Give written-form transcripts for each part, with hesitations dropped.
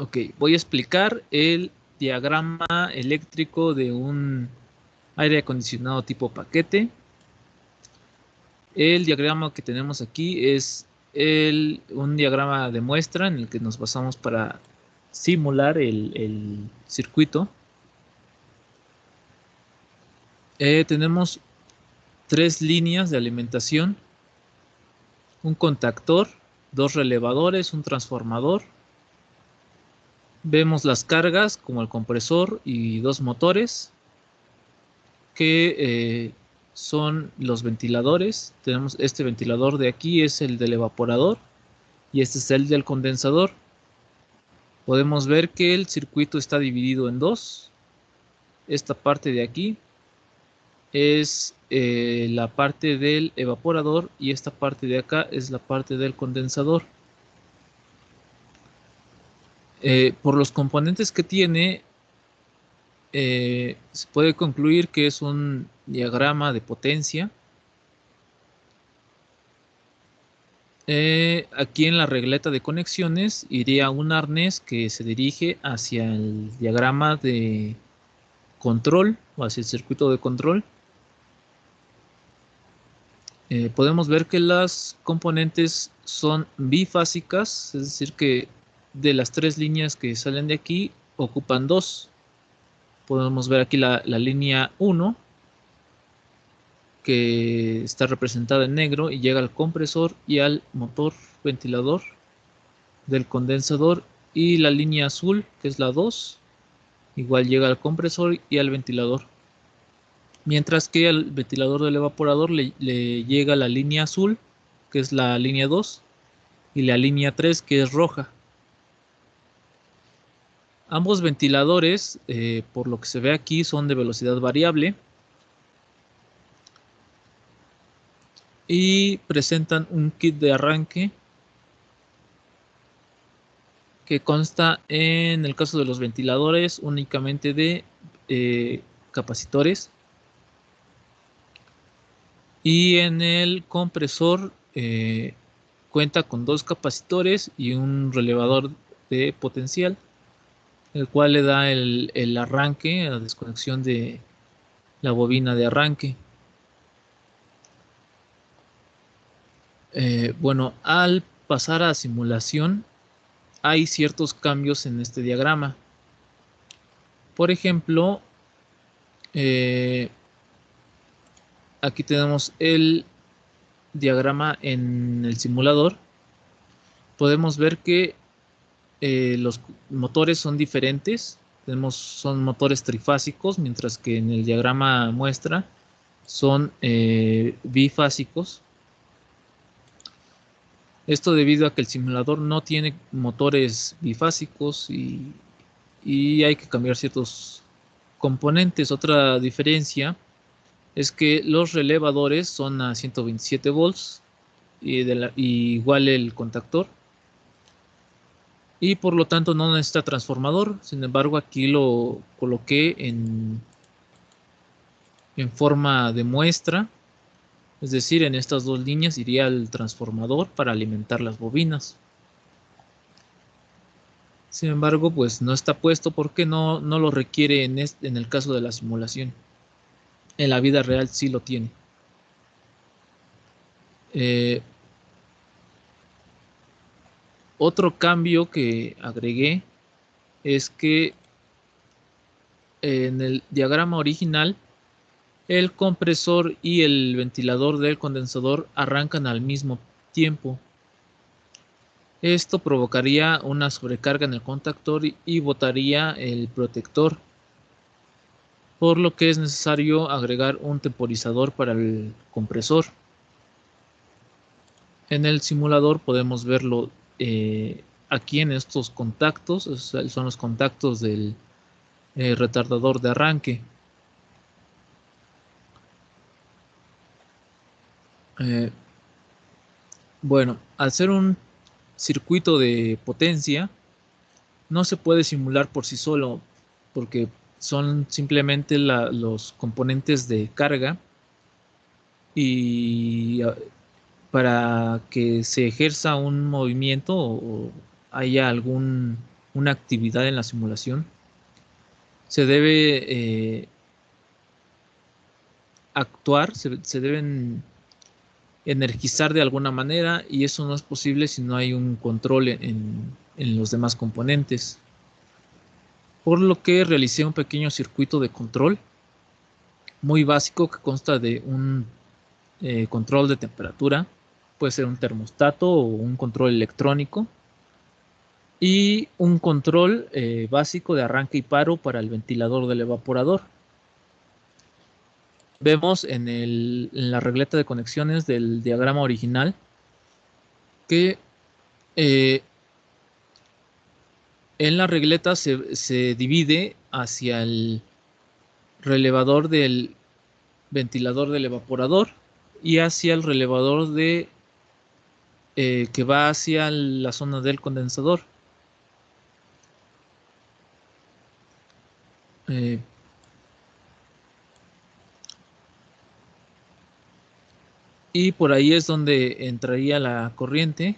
Ok, voy a explicar el diagrama eléctrico de un aire acondicionado tipo paquete. El diagrama que tenemos aquí es un diagrama de muestra en el que nos basamos para simular el circuito. Tenemos tres líneas de alimentación, un contactor, dos relevadores, un transformador. Vemos las cargas como el compresor y dos motores que son los ventiladores. Tenemos este ventilador de aquí, es el del evaporador, y este es el del condensador. Podemos ver que el circuito está dividido en dos. Esta parte de aquí es la parte del evaporador y esta parte de acá es la parte del condensador. Por los componentes que tiene, se puede concluir que es un diagrama de potencia. Aquí en la regleta de conexiones iría un arnés que se dirige hacia el diagrama de control o hacia el circuito de control. Podemos ver que las componentes son bifásicas, es decir que de las tres líneas que salen de aquí ocupan dos. Podemos ver aquí la línea 1 que está representada en negro y llega al compresor y al motor ventilador del condensador, y la línea azul que es la 2 igual llega al compresor y al ventilador, mientras que al ventilador del evaporador le llega la línea azul que es la línea 2 y la línea 3 que es roja. Ambos ventiladores, por lo que se ve aquí, son de velocidad variable y presentan un kit de arranque que consta, en el caso de los ventiladores, únicamente de capacitores, y en el compresor cuenta con dos capacitores y un relevador de potencial, el cual le da el arranque, la desconexión de la bobina de arranque. Bueno, al pasar a simulación hay ciertos cambios en este diagrama. Por ejemplo, aquí tenemos el diagrama en el simulador. Podemos ver que los motores son diferentes. Son motores trifásicos, mientras que en el diagrama muestra son bifásicos. Esto debido a que el simulador no tiene motores bifásicos y hay que cambiar ciertos componentes. Otra diferencia es que los relevadores son a 127 volts y igual el contactor, y por lo tanto no necesita transformador. Sin embargo, aquí lo coloqué en forma de muestra, es decir, en estas dos líneas iría el transformador para alimentar las bobinas. Sin embargo, pues no está puesto porque no lo requiere en el caso de la simulación. En la vida real sí lo tiene. Otro cambio que agregué es que en el diagrama original el compresor y el ventilador del condensador arrancan al mismo tiempo. Esto provocaría una sobrecarga en el contactor y botaría el protector, por lo que es necesario agregar un temporizador para el compresor. En el simulador podemos verlo aquí en estos contactos, son los contactos del retardador de arranque. Bueno, al ser un circuito de potencia, no se puede simular por sí solo, porque son simplemente los componentes de carga, y para que se ejerza un movimiento o haya algún una actividad en la simulación, se debe actuar, se deben energizar de alguna manera, y eso no es posible si no hay un control en los demás componentes. Por lo que realicé un pequeño circuito de control muy básico que consta de un control de temperatura, puede ser un termostato o un control electrónico, y un control básico de arranque y paro para el ventilador del evaporador. Vemos en la regleta de conexiones del diagrama original que en la regleta se divide hacia el relevador del ventilador del evaporador y hacia el relevador que va hacia la zona del condensador. Y por ahí es donde entraría la corriente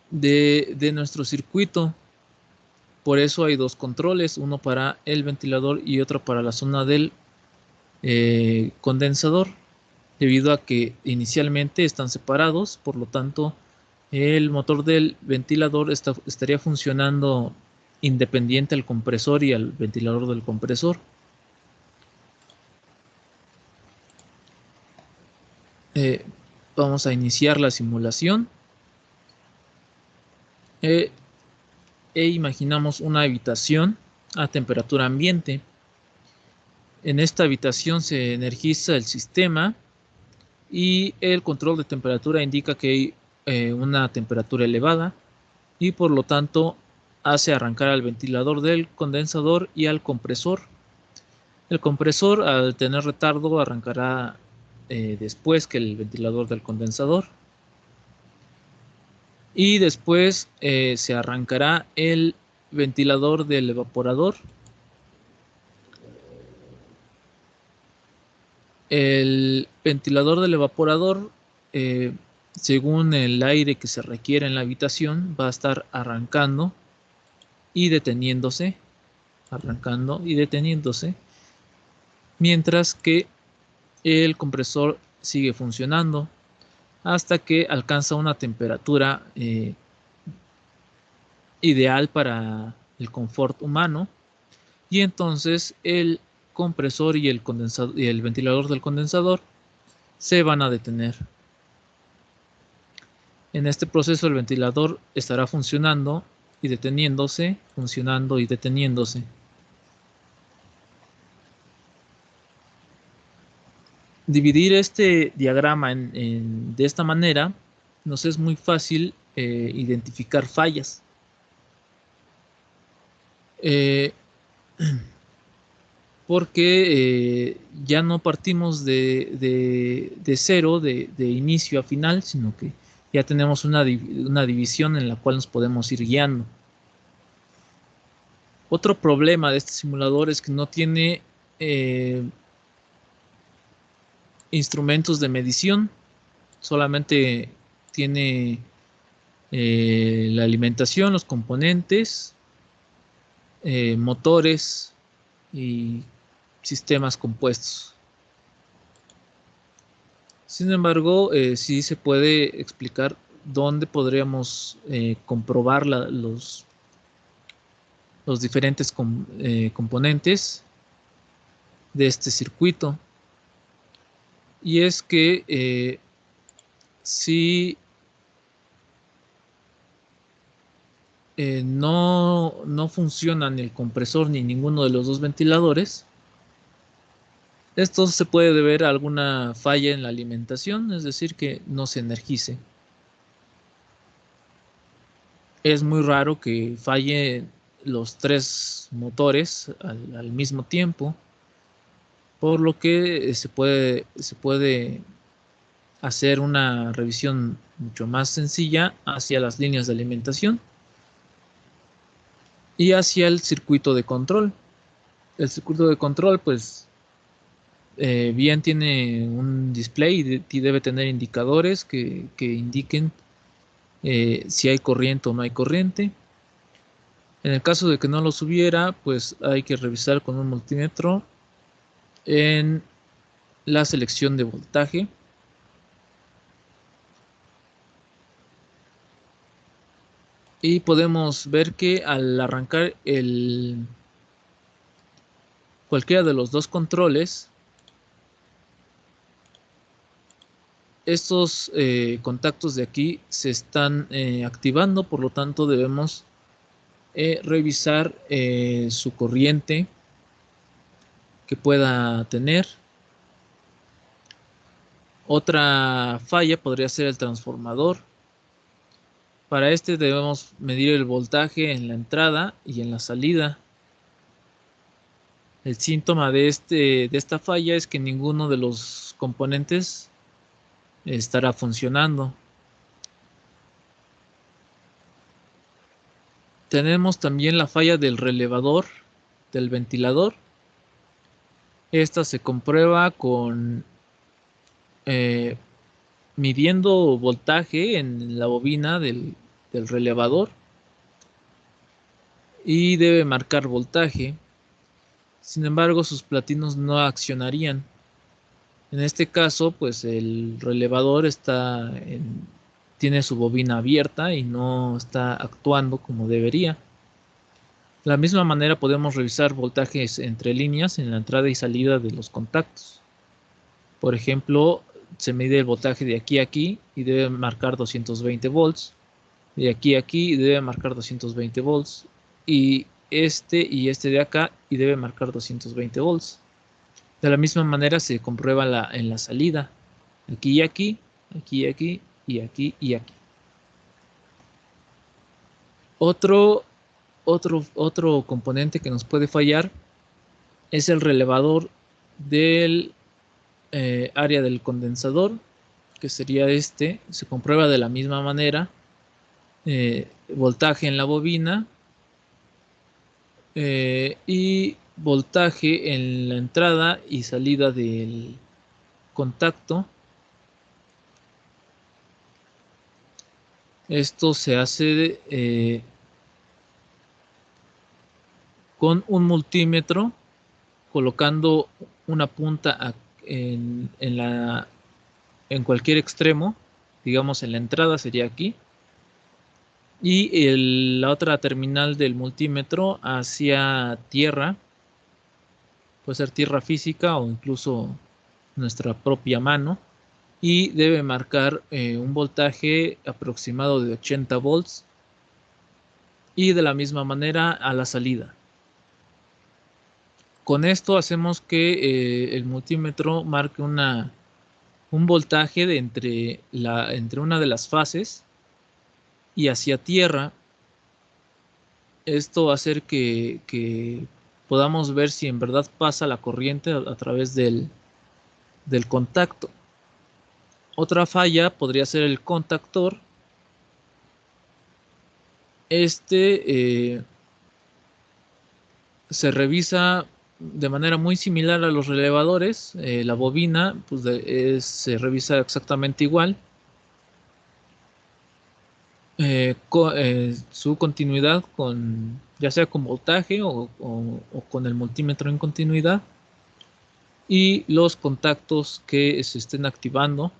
de nuestro circuito. Por eso hay dos controles, uno para el ventilador y otro para la zona del condensador, debido a que inicialmente están separados. Por lo tanto, el motor del ventilador estaría funcionando independiente al compresor y al ventilador del compresor. Vamos a iniciar la simulación e imaginamos una habitación a temperatura ambiente. En esta habitación se energiza el sistema y el control de temperatura indica que hay una temperatura elevada, y por lo tanto hace arrancar al ventilador del condensador y al compresor. El compresor, al tener retardo, arrancará después que el ventilador del condensador, y después se arrancará el ventilador del evaporador. El ventilador del evaporador, según el aire que se requiere en la habitación, va a estar arrancando y deteniéndose, arrancando y deteniéndose, mientras que el compresor sigue funcionando hasta que alcanza una temperatura ideal para el confort humano, y entonces el compresor y el ventilador del condensador se van a detener. En este proceso el ventilador estará funcionando y deteniéndose, funcionando y deteniéndose. Dividir este diagrama de esta manera nos es muy fácil identificar fallas. Porque ya no partimos de cero, de inicio a final, sino que ya tenemos una división en la cual nos podemos ir guiando. Otro problema de este simulador es que no tiene instrumentos de medición, solamente tiene la alimentación, los componentes, motores y sistemas compuestos. Sin embargo, sí se puede explicar dónde podríamos comprobar los diferentes componentes de este circuito. Y es que si no funciona ni el compresor ni ninguno de los dos ventiladores, esto se puede deber a alguna falla en la alimentación, es decir, que no se energice. Es muy raro que falle los tres motores al mismo tiempo, por lo que se puede hacer una revisión mucho más sencilla hacia las líneas de alimentación y hacia el circuito de control. El circuito de control, pues, bien tiene un display y debe tener indicadores que indiquen si hay corriente o no hay corriente. En el caso de que no los hubiera, pues hay que revisar con un multímetro en la selección de voltaje. Y podemos ver que al arrancar cualquiera de los dos controles, estos contactos de aquí se están activando, por lo tanto debemos revisar su corriente que pueda tener. Otra falla podría ser el transformador. Para este debemos medir el voltaje en la entrada y en la salida. El síntoma de esta falla es que ninguno de los componentes estará funcionando. Tenemos también la falla del relevador del ventilador. Esta se comprueba con midiendo voltaje en la bobina del relevador y debe marcar voltaje. Sin embargo, sus platinos no accionarían. En este caso, pues el relevador tiene su bobina abierta y no está actuando como debería. De la misma manera podemos revisar voltajes entre líneas en la entrada y salida de los contactos. Por ejemplo, se mide el voltaje de aquí a aquí y debe marcar 220 volts. De aquí a aquí debe marcar 220 volts. Y este de acá y debe marcar 220 volts. De la misma manera se comprueba en la salida. Aquí y aquí, aquí y aquí, y aquí y aquí. Otro componente que nos puede fallar es el relevador del área del condensador, que sería este. Se comprueba de la misma manera. Voltaje en la bobina y voltaje en la entrada y salida del contacto. Esto se hace con un multímetro, colocando una punta en cualquier extremo. Digamos, en la entrada sería aquí, y la otra terminal del multímetro hacia tierra. Puede ser tierra física o incluso nuestra propia mano, y debe marcar un voltaje aproximado de 80 volts, y de la misma manera a la salida. Con esto hacemos que el multímetro marque un voltaje entre una de las fases y hacia tierra. Esto va a hacer que podamos ver si en verdad pasa la corriente a través del contacto. Otra falla podría ser el contactor. Se revisa de manera muy similar a los relevadores. La bobina pues se revisa exactamente igual. Su continuidad ya sea con voltaje o con el multímetro en continuidad, y los contactos que se estén activando.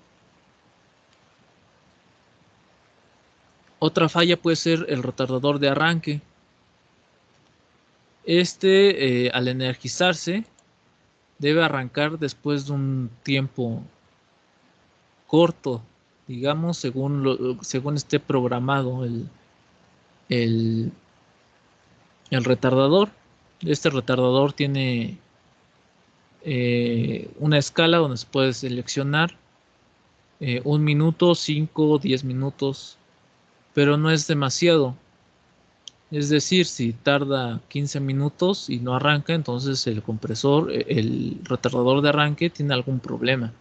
Otra falla puede ser el retardador de arranque. Al energizarse, debe arrancar después de un tiempo corto, digamos, según esté programado el retardador. Este retardador tiene una escala donde se puede seleccionar 1 minuto, 5, 10 minutos, pero no es demasiado. Es decir, si tarda 15 minutos y no arranca, entonces el compresor, el retardador de arranque tiene algún problema.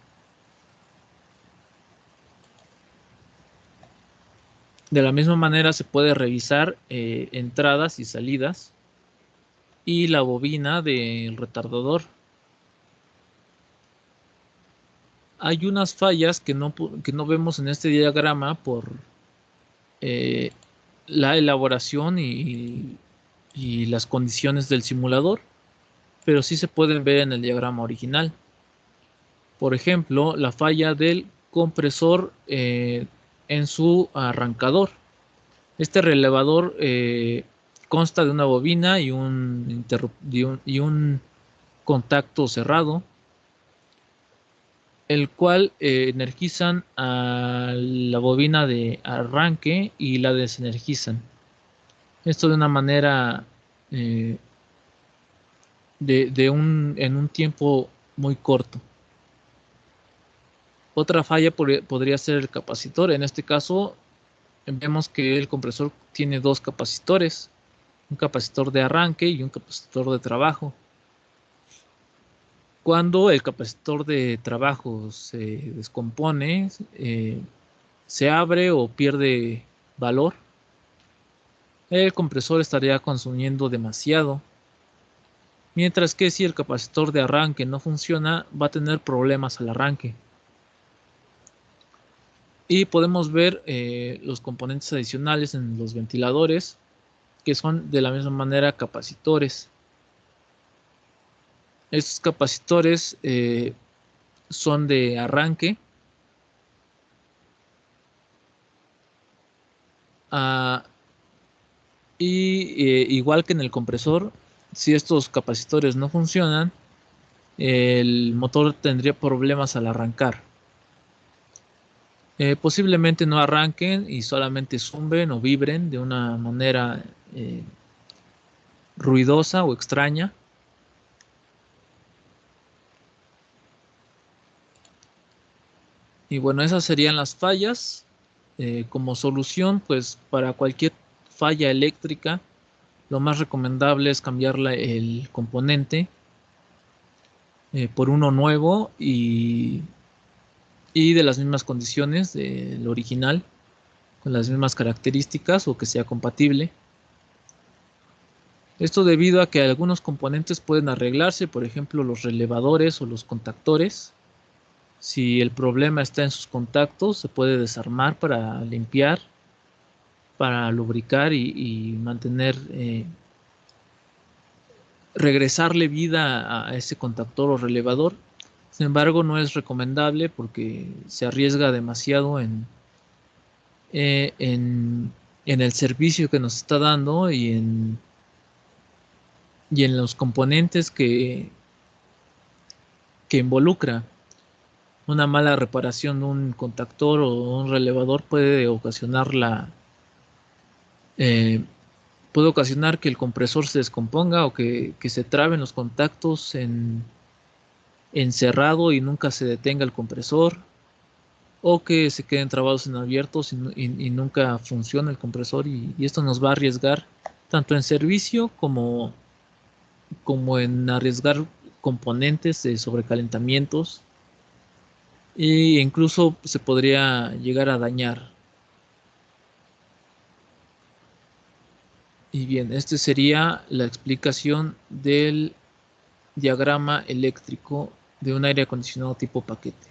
De la misma manera se puede revisar entradas y salidas y la bobina del retardador. Hay unas fallas que no vemos en este diagrama por la elaboración y y las condiciones del simulador, pero sí se pueden ver en el diagrama original. Por ejemplo, la falla del compresor en su arrancador. Este relevador consta de una bobina y un contacto cerrado, el cual energizan a la bobina de arranque y la desenergizan. Esto de una manera eh, en un tiempo muy corto. Otra falla podría ser el capacitor. En este caso, vemos que el compresor tiene dos capacitores, un capacitor de arranque y un capacitor de trabajo. Cuando el capacitor de trabajo se descompone, se abre o pierde valor, el compresor estaría consumiendo demasiado. Mientras que si el capacitor de arranque no funciona, va a tener problemas al arranque. Y podemos ver los componentes adicionales en los ventiladores, que son de la misma manera capacitores. Estos capacitores son de arranque, y igual que en el compresor, si estos capacitores no funcionan, el motor tendría problemas al arrancar. Posiblemente no arranquen y solamente zumben o vibren de una manera ruidosa o extraña. Y bueno, esas serían las fallas. Como solución, pues para cualquier falla eléctrica, lo más recomendable es cambiar el componente por uno nuevo y de las mismas condiciones del original, con las mismas características o que sea compatible. Esto debido a que algunos componentes pueden arreglarse, por ejemplo los relevadores o los contactores. Si el problema está en sus contactos, se puede desarmar para limpiar, para lubricar y mantener, regresarle vida a ese contactor o relevador. Sin embargo, no es recomendable porque se arriesga demasiado en el servicio que nos está dando y en los componentes que involucra. Una mala reparación de un contactor o un relevador eh, puede ocasionar que el compresor se descomponga o que se traben los contactos en cerrado y nunca se detenga el compresor, o que se queden trabados en abiertos y nunca funciona el compresor, y esto nos va a arriesgar tanto en servicio como en arriesgar componentes de sobrecalentamientos, e incluso se podría llegar a dañar. Y bien, esta sería la explicación del diagrama eléctrico de un aire acondicionado tipo paquete.